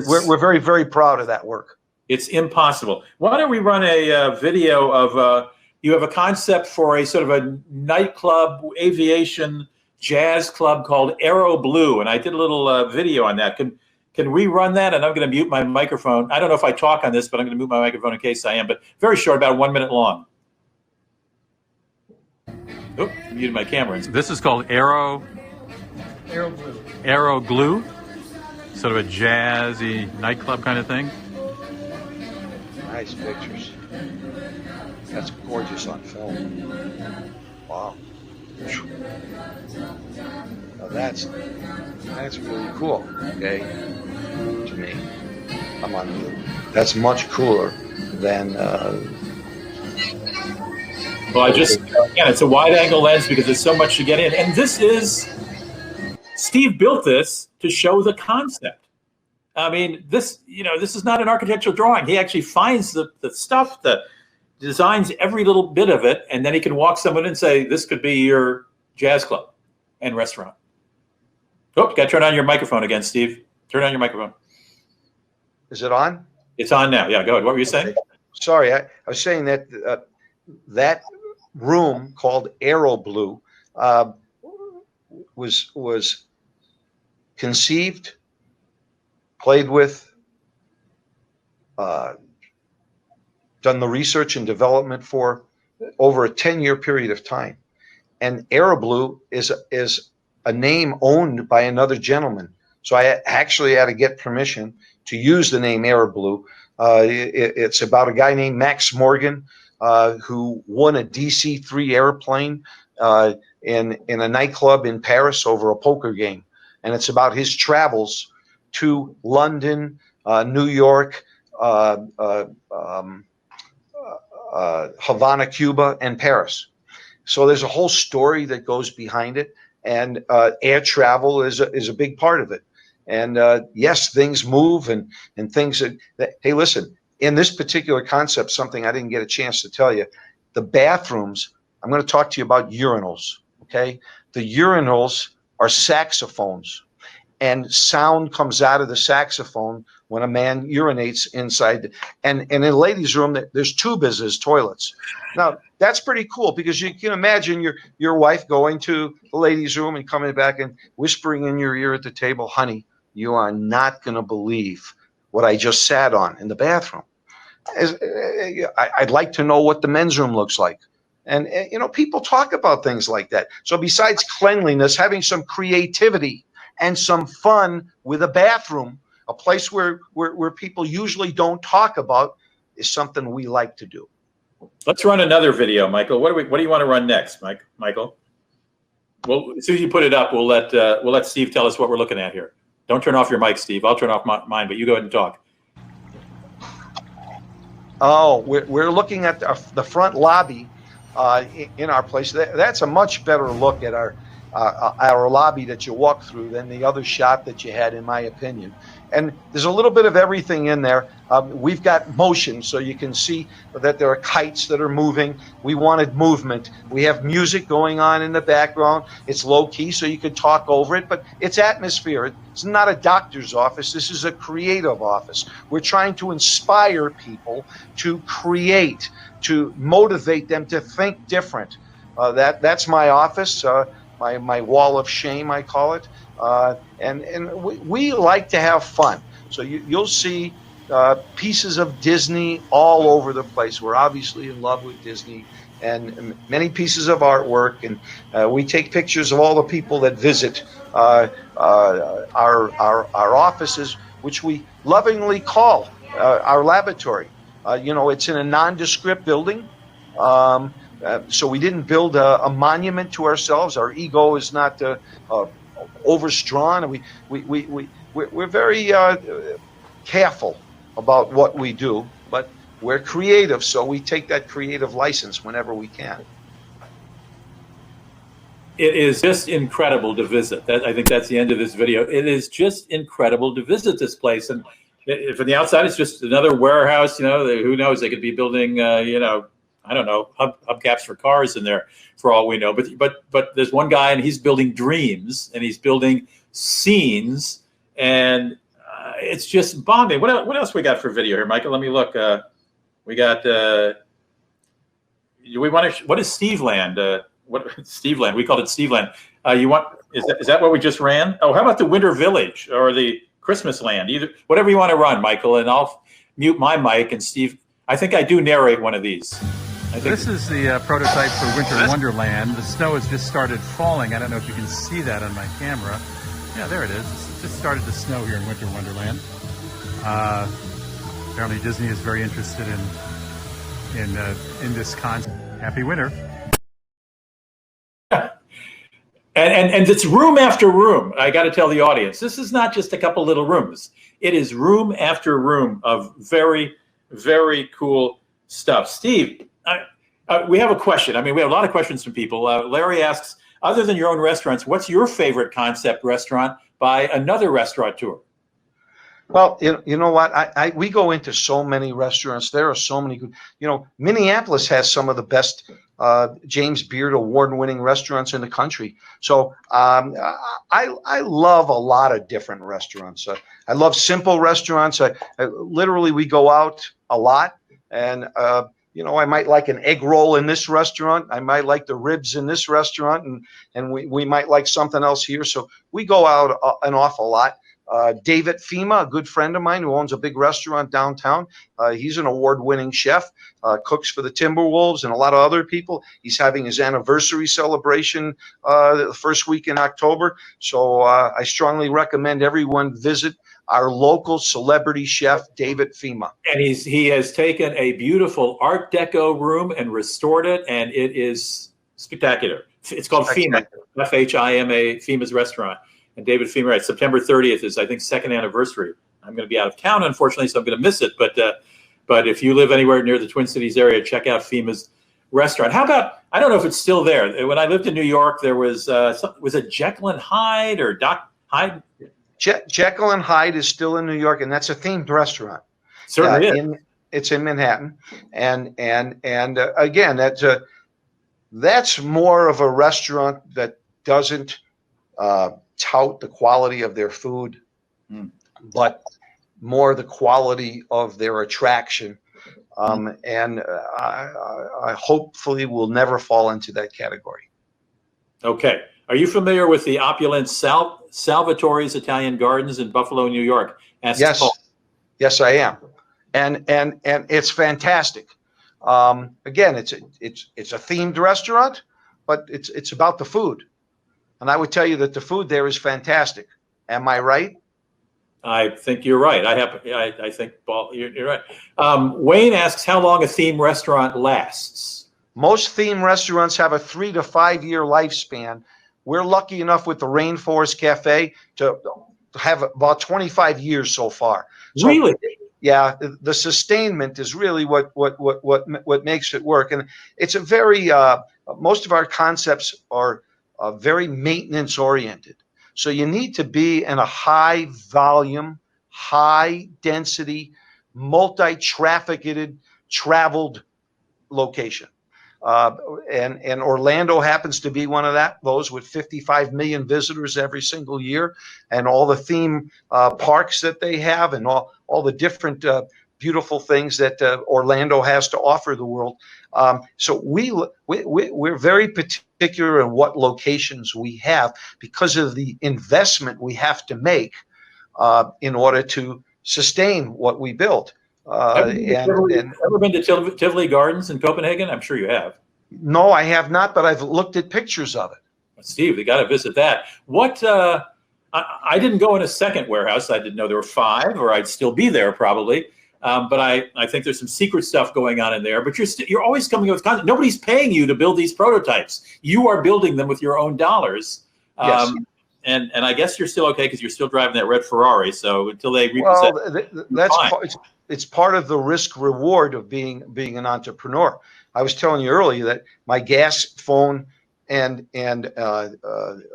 S2: we're very, very proud of that work.
S1: It's impossible. Why don't we run a video of you have a concept for a sort of a nightclub, aviation, jazz club called Aero Blue, and I did a little video on that. Can we run that? And I'm going to mute my microphone. I don't know if I talk on this, but I'm going to mute my microphone in case I am, but very short, about 1 minute long. Oh, I muted my camera. This is called Aero
S2: Blue.
S1: Aero Glue, sort of a jazzy nightclub kind of thing.
S2: Nice pictures. That's gorgeous on film. Wow. Now that's really cool. Okay, to me, that's much cooler than.
S1: Well, again, it's a wide-angle lens because there's so much to get in, and this is Steve built this to show the concept. I mean, this is not an architectural drawing. He actually finds the stuff, designs every little bit of it, and then he can walk someone and say, "This could be your jazz club and restaurant." Oh, got to turn on your microphone again, Steve. Turn on your microphone.
S2: Is it on?
S1: It's on now. Yeah, go ahead. What were you saying?
S2: Sorry, I was saying that that room called Aero Blue was conceived, played with, done the research and development for over a 10-year period of time. And Aero Blue is a name owned by another gentleman. So I actually had to get permission to use the name Aero Blue. It's about a guy named Max Morgan who won a DC-3 airplane in a nightclub in Paris over a poker game. And it's about his travels to London, New York, Havana, Cuba, and Paris. So there's a whole story that goes behind it, and air travel is a big part of it. And yes, things move and things that, hey, listen, in this particular concept, something I didn't get a chance to tell you, the bathrooms, I'm going to talk to you about urinals, okay? The urinals are saxophones, and sound comes out of the saxophone when a man urinates inside. And in a ladies' room, there's tubas as toilets. Now, that's pretty cool, because you can imagine your wife going to the ladies' room and coming back and whispering in your ear at the table, "Honey, you are not going to believe what I just sat on in the bathroom." I'd like to know what the men's room looks like. And people talk about things like that. So besides cleanliness, having some creativity and some fun with a bathroom, a place where people usually don't talk about, is something we like to do.
S1: Let's run another video, Michael. What do you want to run next, Michael? Well, as soon as you put it up, we'll let Steve tell us what we're looking at here. Don't turn off your mic, Steve. I'll turn off mine, but you go ahead and talk.
S2: Oh, we're looking at the front lobby in our place. That's a much better look at our lobby that you walk through than the other shot that you had, in my opinion. And there's a little bit of everything in there. We've got motion, so you can see that there are kites that are moving. We wanted movement. We have music going on in the background. It's low key, so you could talk over it, but it's atmosphere. It's not a doctor's office. This is a creative office. We're trying to inspire people to create, to motivate them to think different. That's my office. My wall of shame, I call it, and we like to have fun. So you'll see pieces of Disney all over the place. We're obviously in love with Disney, and many pieces of artwork, and we take pictures of all the people that visit our offices, which we lovingly call our laboratory. It's in a nondescript building. So we didn't build a monument to ourselves. Our ego is not overstrong. We're very careful about what we do, but we're creative, so we take that creative license whenever we can.
S1: It is just incredible to visit. I think that's the end of this video. It is just incredible to visit this place. And from the outside, it's just another warehouse. Who knows? They could be building, I don't know, hubcaps for cars in there, for all we know. But there's one guy, and he's building dreams, and he's building scenes, and it's just bombing. What else we got for video here, Michael? Let me look. We got. What is Steve Land? What Steve Land? We called it Steve Land. Is that what we just ran? Oh, how about the Winter Village or the Christmas Land? Whatever you want to run, Michael, and I'll mute my mic. And Steve, I think I do narrate one of these.
S3: This is the prototype for Winter Wonderland. The snow has just started falling. I don't know if you can see that on my camera. Yeah, there it is. It's just started to snow here in Winter Wonderland. Apparently Disney is very interested in this concept. Happy winter.
S1: And it's room after room. I got to tell the audience, this is not just a couple little rooms. It is room after room of very, very cool stuff. Steve, we have a question. I mean, we have a lot of questions from people. Larry asks, other than your own restaurants, what's your favorite concept restaurant by another restaurateur?
S2: Well, you know what? We go into so many restaurants. There are so many good. Minneapolis has some of the best James Beard award-winning restaurants in the country. So I love a lot of different restaurants. I love simple restaurants. Literally, we go out a lot, and I might like an egg roll in this restaurant. I might like the ribs in this restaurant, and we might like something else here. So we go out an awful lot. David Fema, a good friend of mine who owns a big restaurant downtown. He's an award-winning chef, cooks for the Timberwolves and a lot of other people. He's having his anniversary celebration the first week in October. So I strongly recommend everyone visit our local celebrity chef, David Fema.
S1: And he has taken a beautiful Art Deco room and restored it, and it is spectacular. It's called Fema, F-H-I-M-A, Fema's Restaurant. And David Fema, right, September 30th is, I think, second anniversary. I'm going to be out of town, unfortunately, so I'm going to miss it. But if you live anywhere near the Twin Cities area, check out Fema's Restaurant. How about, I don't know if it's still there. When I lived in New York, there was it Jekyll and Hyde or Doc Hyde?
S2: Jekyll and Hyde is still in New York, and that's a themed restaurant.
S1: Certainly is.
S2: It's in Manhattan, and again, that's more of a restaurant that doesn't tout the quality of their food, but more the quality of their attraction. And I hopefully will never fall into that category.
S1: Okay. Are you familiar with the opulent Salvatore's Italian Gardens in Buffalo, New York?
S2: Yes. Yes, I am. And it's fantastic. Again, it's a themed restaurant, but it's about the food. And I would tell you that the food there is fantastic. Am I right?
S1: I think you're right. I think, Paul, you're right. Wayne asks how long a theme restaurant lasts.
S2: Most theme restaurants have a 3 to 5 year lifespan. We're lucky enough with the Rainforest Cafe to have about 25 years so far. So
S1: Really?
S2: Yeah, the sustainment is really what makes it work, and it's a very most of our concepts are very maintenance oriented. So you need to be in a high volume, high density, multi-trafficked, traveled location. And Orlando happens to be one of those with 55 million visitors every single year, and all the theme parks that they have, and all the different beautiful things that Orlando has to offer the world. So we're very particular in what locations we have because of the investment we have to make in order to sustain what we built.
S1: Ever been to Tivoli Gardens in Copenhagen? I'm sure you have.
S2: No, I have not, but I've looked at pictures of it.
S1: Steve, they got to visit that. What? I didn't go in a second warehouse. I didn't know there were 5, or I'd still be there probably. But I think there's some secret stuff going on in there. But you're always coming up with content. Nobody's paying you to build these prototypes. You are building them with your own dollars.
S2: Yes.
S1: And I guess you're still okay because you're still driving that red Ferrari. So until they repossess,
S2: it's part of the risk reward of being an entrepreneur. I was telling you earlier that my gas, phone, and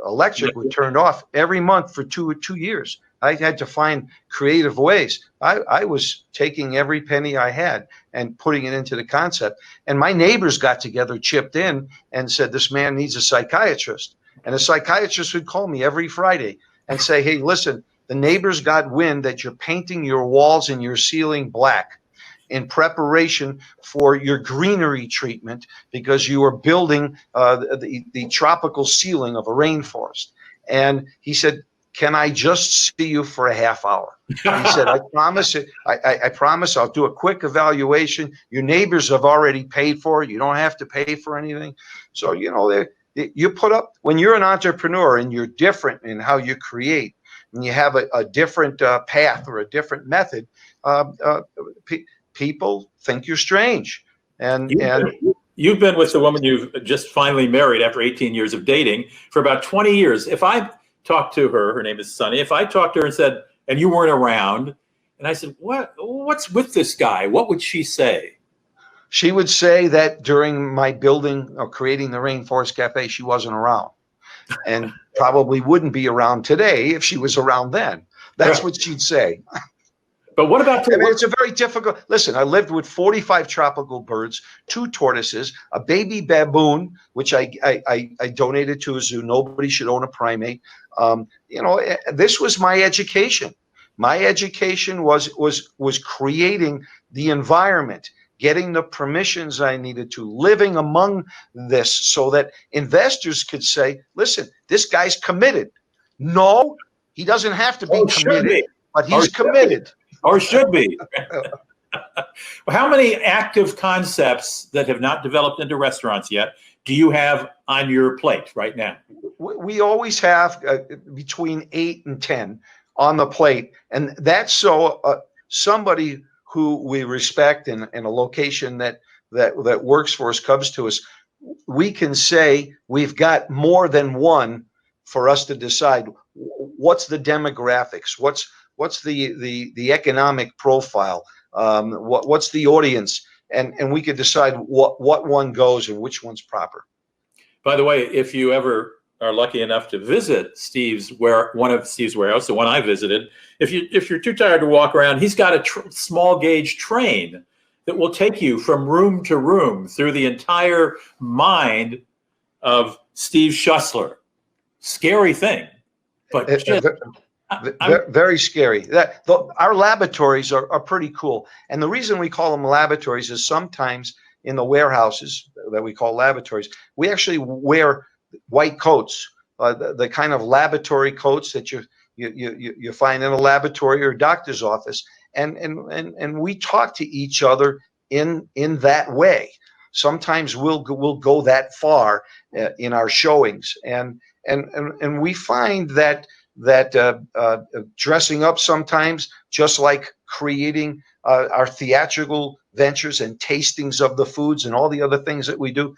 S2: electric were turned off every month for two years. I had to find creative ways. I was taking every penny I had and putting it into the concept. And my neighbors got together, chipped in, and said, this man needs a psychiatrist. And a psychiatrist would call me every Friday and say, hey, listen, the neighbors got wind that you're painting your walls and your ceiling black in preparation for your greenery treatment because you are building the tropical ceiling of a rainforest. And he said, can I just see you for a half hour? He said, I promise it. I promise I'll do a quick evaluation. Your neighbors have already paid for it. You don't have to pay for anything. So, you put up, when you're an entrepreneur and you're different in how you create, and you have a different path or a different method, people think you're strange. And
S1: you've been with the woman you've just finally married after 18 years of dating for about 20 years. If I talked to her name is Sunny, if I talked to her and said, and you weren't around, and I said, what's with this guy? What would she say?
S2: She would say that during my building or creating the Rainforest Cafe, she wasn't around, and probably wouldn't be around today if she was around then. That's what she'd say.
S1: But what about?
S2: It's a very difficult. Listen, I lived with 45 tropical birds, 2 tortoises, a baby baboon, which I donated to a zoo. Nobody should own a primate. This was my education. My education was creating the environment, getting the permissions I needed to, living among this, so that investors could say, "Listen, this guy's committed." No, he doesn't have to be committed, but he's committed.
S1: Or should be. How many active concepts that have not developed into restaurants yet do you have on your plate right now?
S2: We always have between 8 and 10 on the plate. And that's so somebody who we respect in a location that works for us, comes to us, we can say we've got more than one for us to decide what's the demographics, what's the economic profile, what's the audience, and we could decide what one goes and which one's proper.
S1: By the way, if you ever are lucky enough to visit one of Steve's warehouse, the one I visited, if you're too tired to walk around, he's got a small gauge train that will take you from room to room through the entire mind of Steve Schussler. Scary thing, but
S2: very scary. Our laboratories are pretty cool, and the reason we call them laboratories is sometimes in the warehouses that we call laboratories, we actually wear white coats, the kind of laboratory coats that you find in a laboratory or doctor's office, and we talk to each other in that way. Sometimes we'll go that far in our showings, and we find that dressing up sometimes, just like creating our theatrical ventures and tastings of the foods and all the other things that we do,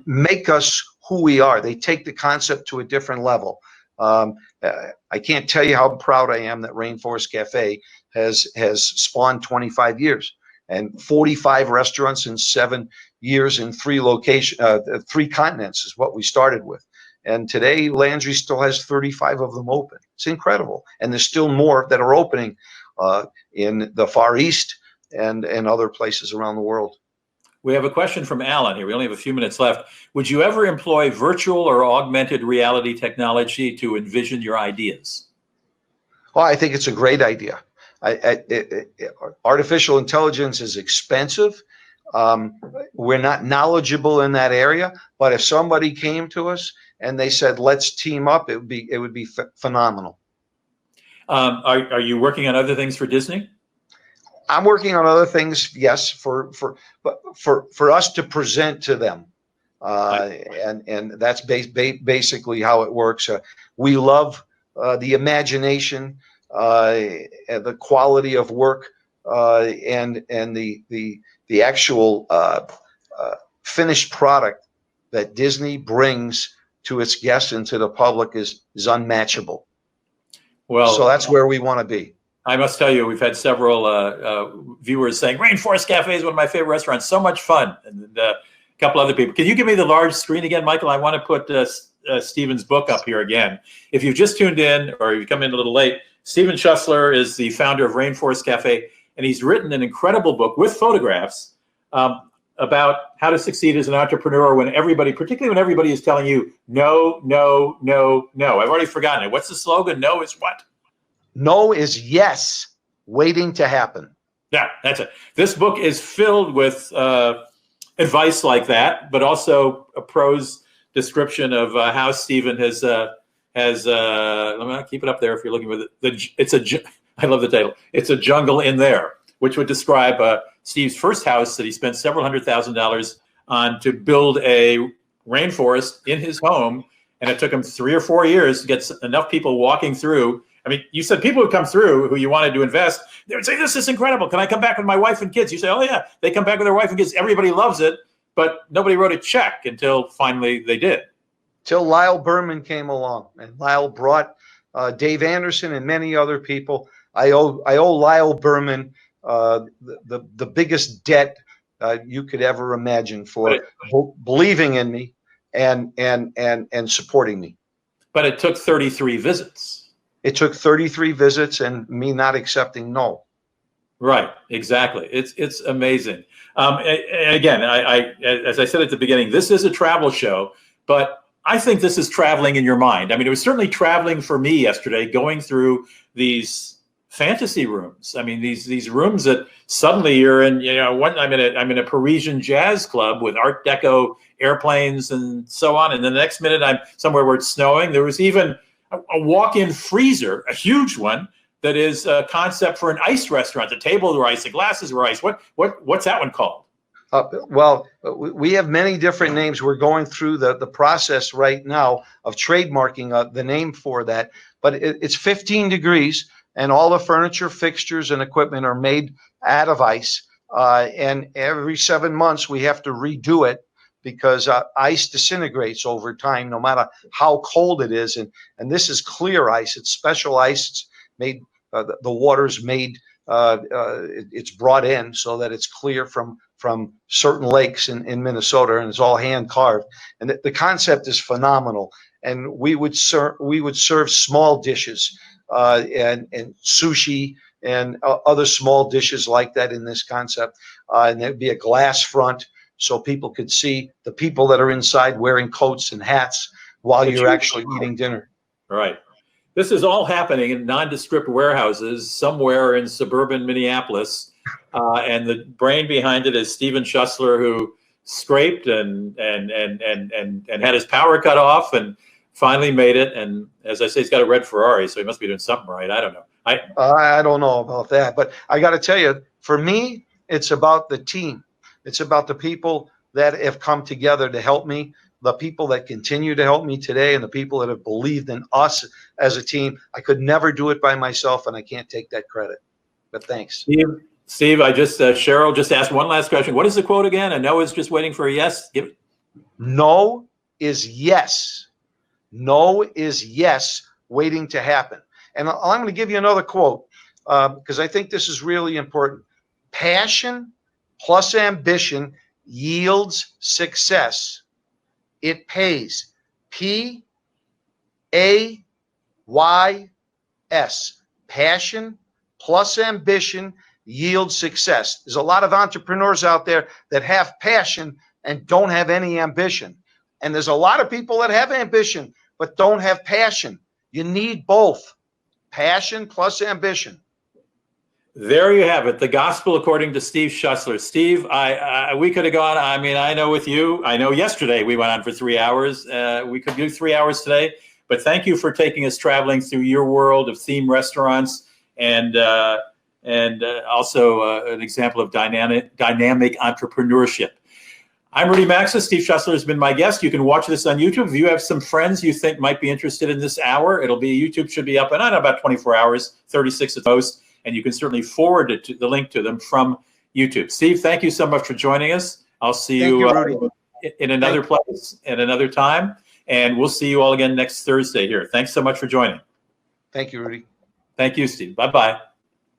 S2: make us who we are. They take the concept to a different level. I can't tell you how proud I am that Rainforest Cafe has spawned 25 years, and 45 restaurants in 7 years in 3 continents is what we started with. And today, Landry still has 35 of them open. It's incredible. And there's still more that are opening in the Far East and other places around the world.
S1: We have a question from Alan here. We only have a few minutes left. Would you ever employ virtual or augmented reality technology to envision your ideas?
S2: Well, I think it's a great idea. Artificial intelligence is expensive. We're not knowledgeable in that area, but if somebody came to us and they said, let's team up, it would be phenomenal.
S1: Are you working on other things for Disney?
S2: I'm working on other things, yes, for us to present to them, and that's basically how it works. We love the imagination, and the quality of work, and the actual finished product that Disney brings to its guests and to the public is unmatchable. Well, so that's where we want to be.
S1: I must tell you, we've had several viewers saying Rainforest Cafe is one of my favorite restaurants. So much fun, and a couple other people. Can you give me the large screen again, Michael? I want to put Stephen's book up here again. If you've just tuned in or you come in a little late, Stephen Schussler is the founder of Rainforest Cafe, and he's written an incredible book with photographs about how to succeed as an entrepreneur when everybody, particularly when everybody is telling you no, no, no, no. I've already forgotten it. What's the slogan? No is what?
S2: No is yes, waiting to happen.
S1: Yeah, that's it. This book is filled with advice like that, but also a prose description of how Stephen has. Let me keep it up there if you're looking for it. I love the title. It's a jungle in there, which would describe Steve's first house that he spent several $100,000 on to build a rainforest in his home, and it took him 3 or 4 years to get enough people walking through. I mean, you said people would come through who you wanted to invest. They would say, this is incredible. Can I come back with my wife and kids? You say, oh, yeah. They come back with their wife and kids. Everybody loves it, but nobody wrote a check until finally they did.
S2: Till Lyle Berman came along, and Lyle brought Dave Anderson and many other people. I owe Lyle Berman the biggest debt you could ever imagine for believing in me and supporting me.
S1: But it took 33 visits.
S2: It took 33 visits and me not accepting no.
S1: Right, exactly. It's amazing. Again, as I said at the beginning, this is a travel show, but I think this is traveling in your mind. I mean, it was certainly traveling for me yesterday, going through these fantasy rooms. I mean, these rooms that suddenly you're in. You know, I'm in a Parisian jazz club with Art Deco airplanes and so on, and the next minute I'm somewhere where it's snowing. There was even a walk-in freezer, a huge one, that is a concept for an ice restaurant. The tables were ice, the glasses were ice. What's that one called?
S2: Well, we have many different names. We're going through the process right now of trademarking the name for that. But it's 15 degrees, and all the furniture, fixtures, and equipment are made out of ice. And every 7 months, we have to redo it, because ice disintegrates over time, no matter how cold it is. And this is clear ice. It's special ice. It's made, the water's made, it's brought in so that it's clear from certain lakes in Minnesota, and it's all hand carved. And the concept is phenomenal. And we would serve small dishes and sushi and other small dishes like that in this concept. And there'd be a glass front, so people could see the people that are inside wearing coats and hats while you're actually eating dinner.
S1: Right. This is all happening in nondescript warehouses somewhere in suburban Minneapolis. And the brain behind it is Stephen Schussler, who scraped and had his power cut off and finally made it. And as I say, he's got a red Ferrari, so he must be doing something right. I don't know.
S2: I don't know about that, but I got to tell you, for me, it's about the team. It's about the people that have come together to help me, the people that continue to help me today, and the people that have believed in us as a team. I could never do it by myself, and I can't take that credit. But thanks.
S1: Steve, Cheryl just asked one last question. What is the quote again? And no is just waiting for a yes. Give it.
S2: No is yes. No is yes, waiting to happen. And I'm going to give you another quote. because I think this is really important. Passion plus ambition yields success. It pays. PAYS. Passion plus ambition yields success. There's a lot of entrepreneurs out there that have passion and don't have any ambition. And there's a lot of people that have ambition but don't have passion. You need both. Passion plus ambition.
S1: There you have it. The gospel according to Steve Schussler. Steve, we could have gone. I mean, I know with you, I know yesterday we went on for 3 hours. We could do 3 hours today. But thank you for taking us traveling through your world of theme restaurants and also an example of dynamic entrepreneurship. I'm Rudy Maxa. Steve Schussler has been my guest. You can watch this on YouTube. If you have some friends you think might be interested in this hour, YouTube should be up in, I don't know, about 24 hours, 36 at most. And you can certainly forward it to the link to them from YouTube. Steve, thank you so much for joining us. I'll see you in another place at another time. And we'll see you all again next Thursday here. Thanks so much for joining.
S2: Thank you, Rudy.
S1: Thank you, Steve. Bye-bye.